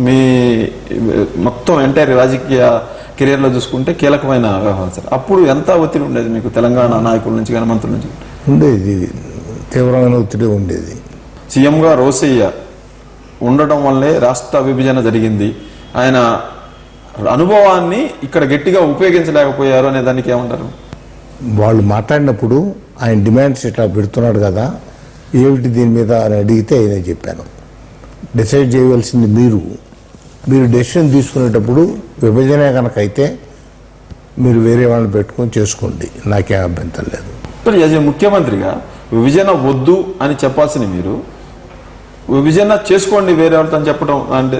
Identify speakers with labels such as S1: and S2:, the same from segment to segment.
S1: మీ మొత్తం ఎంటైర్ రాజకీయ కెరియర్లో చూసుకుంటే కీలకమైన వ్యవహారం సార్. అప్పుడు ఎంత ఒత్తిడి ఉండేది మీకు తెలంగాణ నాయకుల నుంచి కానీ మంత్రుల నుంచి?
S2: ఉండేది, తీవ్రమైన ఒత్తిడి ఉండేది.
S1: సీఎంగా రోసయ్య ఉండటం వల్లే రాష్ట్ర విభజన జరిగింది. ఆయన అనుభవాన్ని ఇక్కడ గట్టిగా ఉపయోగించలేకపోయారు అనే దానికి ఏమంటారు?
S2: వాళ్ళు మాట్లాడినప్పుడు ఆయన డిమాండ్స్ ఇట్లా పెడుతున్నాడు కదా, ఏమిటి దీని మీద అని అడిగితే ఆయన చెప్పాను, డిసైడ్ చేయవలసింది మీరు డెసిషన్ తీసుకునేటప్పుడు విభజనే కనుక అయితే మీరు వేరే వాళ్ళని పెట్టుకొని చేసుకోండి, నాకేం అభ్యంతరం లేదు.
S1: మరి యాజ్ ఏ ముఖ్యమంత్రిగా విభజన వద్దు అని చెప్పాల్సిన మీరు విభజన చేసుకోండి వేరే వాళ్ళతో అని చెప్పడం అంటే?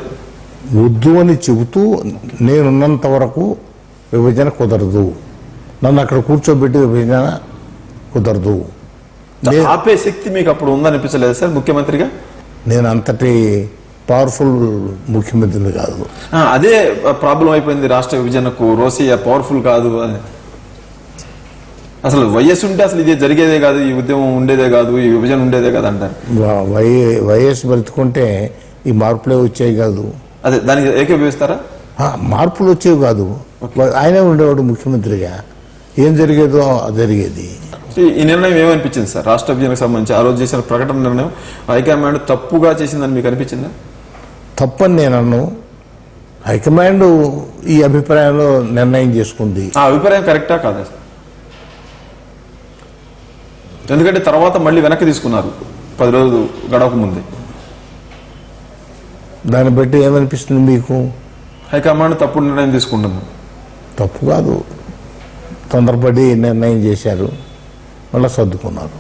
S2: వద్దు అని చెబుతూ నేనున్నంత వరకు విభజన కుదరదు, నన్ను అక్కడ కూర్చోబెట్టి విభజన కుదరదు.
S1: ఆపే శక్తి మీకు అప్పుడు ఉందనిపించలేదు సార్ ముఖ్యమంత్రిగా?
S2: నేను అంతటి పవర్ఫుల్ ముఖ్యమంత్రిని కాదు.
S1: అదే ప్రాబ్లం అయిపోయింది రాష్ట్ర విభజనకు. రోసయ్య పవర్ఫుల్ కాదు అని. అసలు వైఎస్ ఉంటే అసలు ఇది జరిగేదే కాదు, ఈ ఉద్యమం ఉండేదే కాదు, ఈ విభజన ఉండేదే కాదు అంటారు.
S2: వైఎస్ బ్రతుకుంటే ఈ మార్పులే వచ్చాయి కాదు.
S1: అదే దానికి ఏకీభవిస్తారా?
S2: మార్పులు వచ్చేవి కాదు, ఆయనే ఉండేవాడు ముఖ్యమంత్రిగా, ఏం జరిగేదో జరిగేది.
S1: ఈ నిర్ణయం ఏమనిపించింది సార్ రాష్ట్ర విభజనకు సంబంధించి? ఆ రోజు చేసిన ప్రకటన నిర్ణయం హైకమాండ్ తప్పుగా చేసిందని మీకు అనిపించిందా?
S2: తప్పని నేను అన్ను, హైకమాండ్ ఈ అభిప్రాయంలో నిర్ణయం చేసుకుంది.
S1: ఆ అభిప్రాయం కరెక్టా కాదా? ఎందుకంటే తర్వాత మళ్ళీ వెనక్కి తీసుకున్నారు 10 రోజులు గడవక ముందే.
S2: దాన్ని బట్టి ఏమనిపిస్తుంది మీకు?
S1: హైకమాండ్ తప్పుడు నిర్ణయం తీసుకుంటున్నారు.
S2: తప్పు కాదు, తొందరపడి నిర్ణయం చేశారు, మళ్ళీ సర్దుకున్నారు.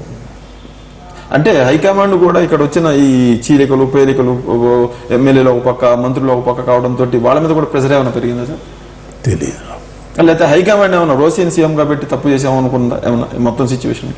S1: అంటే హైకమాండ్ కూడా ఇక్కడ వచ్చిన ఈ చీలికలు పేలికలు, ఎమ్మెల్యేలు ఒక పక్క, మంత్రులు ఒక పక్క కావడంతో వాళ్ళ మీద కూడా ప్రెషర్ ఏమైనా పెరిగిందా సార్?
S2: తెలియదు.
S1: లేకపోతే హైకమాండ్ ఏమన్నా రోసయ్యని సీఎంగా పెట్టి తప్పు చేసామనుకుందా ఏమన్నా మొత్తం సిచ్యువేషన్?